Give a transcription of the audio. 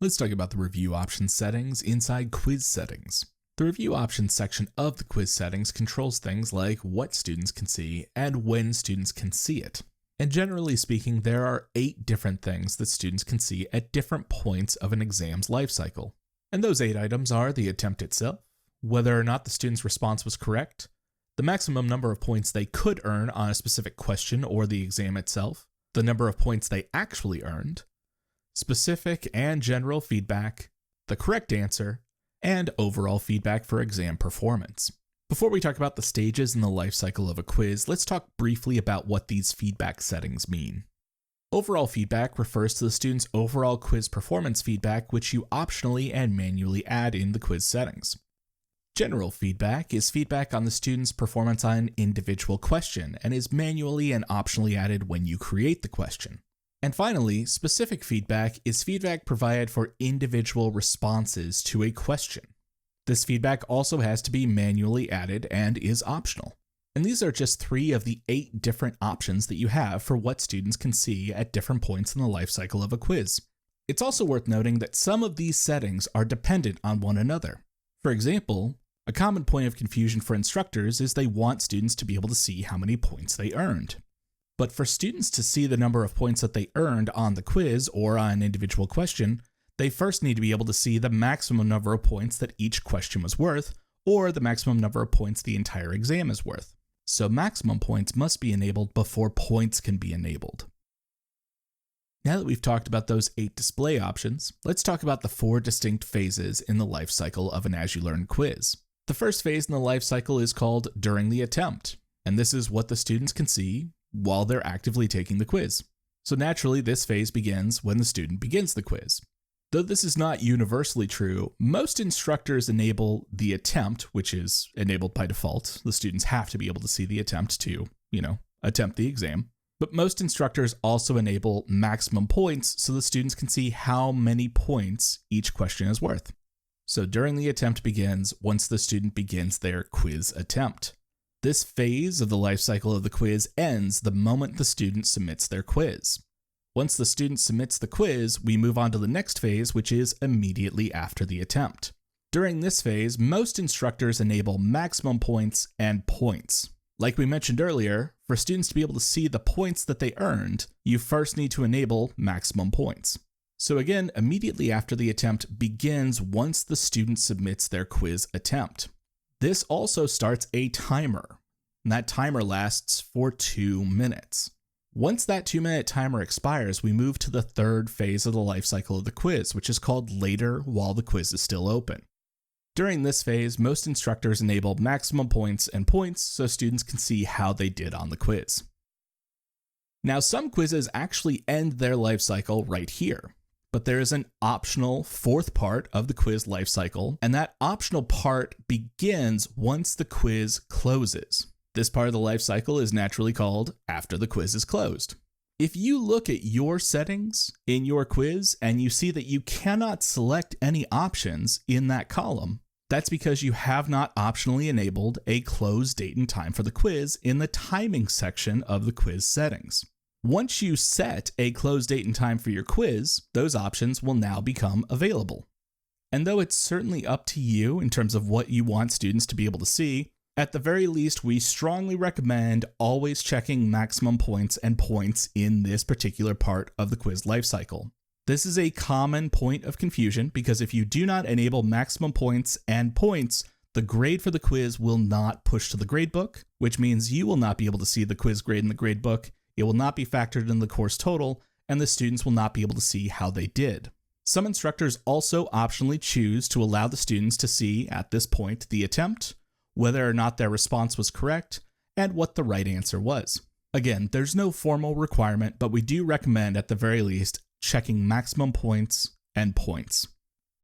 Let's talk about the review options settings inside quiz settings. The review options section of the quiz settings controls things like what students can see and when students can see it. And generally speaking, there are 8 different things that students can see at different points of an exam's life cycle. And those 8 items are the attempt itself, whether or not the student's response was correct, the maximum number of points they could earn on a specific question or the exam itself, the number of points they actually earned, specific and general feedback, the correct answer, and overall feedback for exam performance. Before we talk about the stages in the life cycle of a quiz, let's talk briefly about what these feedback settings mean. Overall feedback refers to the student's overall quiz performance feedback, which you optionally and manually add in the quiz settings. General feedback is feedback on the student's performance on an individual question and is manually and optionally added when you create the question. And finally, specific feedback is feedback provided for individual responses to a question. This feedback also has to be manually added and is optional. And these are just 3 of the 8 different options that you have for what students can see at different points in the life cycle of a quiz. It's also worth noting that some of these settings are dependent on one another. For example, a common point of confusion for instructors is they want students to be able to see how many points they earned. But for students to see the number of points that they earned on the quiz or on an individual question, they first need to be able to see the maximum number of points that each question was worth, or the maximum number of points the entire exam is worth. So maximum points must be enabled before points can be enabled. Now that we've talked about those 8 display options, let's talk about the 4 distinct phases in the life cycle of an As You Learn quiz. The first phase in the life cycle is called during the attempt, and this is what the students can see while they're actively taking the quiz. So naturally, this phase begins when the student begins the quiz. Though this is not universally true, most instructors enable the attempt, which is enabled by default. The students have to be able to see the attempt to, attempt the exam. But most instructors also enable maximum points so the students can see how many points each question is worth. So during the attempt begins once the student begins their quiz attempt. This phase of the life cycle of the quiz ends the moment the student submits their quiz. Once the student submits the quiz, we move on to the next phase, which is immediately after the attempt. During this phase, most instructors enable maximum points and points. Like we mentioned earlier, for students to be able to see the points that they earned, you first need to enable maximum points. So again, immediately after the attempt begins once the student submits their quiz attempt. This also starts a timer, and that timer lasts for 2 minutes. Once that 2-minute timer expires, we move to the third phase of the life cycle of the quiz, which is called later while the quiz is still open. During this phase, most instructors enable maximum points and points so students can see how they did on the quiz. Now, some quizzes actually end their life cycle right here, but there is an optional 4th part of the quiz life cycle, and that optional part begins once the quiz closes. This part of the life cycle is naturally called after the quiz is closed. If you look at your settings in your quiz and you see that you cannot select any options in that column, that's because you have not optionally enabled a close date and time for the quiz in the timing section of the quiz settings. Once you set a close date and time for your quiz, those options will now become available. And though it's certainly up to you in terms of what you want students to be able to see, at the very least, we strongly recommend always checking maximum points and points in this particular part of the quiz lifecycle. This is a common point of confusion because if you do not enable maximum points and points, the grade for the quiz will not push to the gradebook, which means you will not be able to see the quiz grade in the gradebook, it will not be factored in the course total, and the students will not be able to see how they did. Some instructors also optionally choose to allow the students to see, at this point, the attempt, whether or not their response was correct, and what the right answer was. Again, there's no formal requirement, but we do recommend at the very least checking maximum points and points.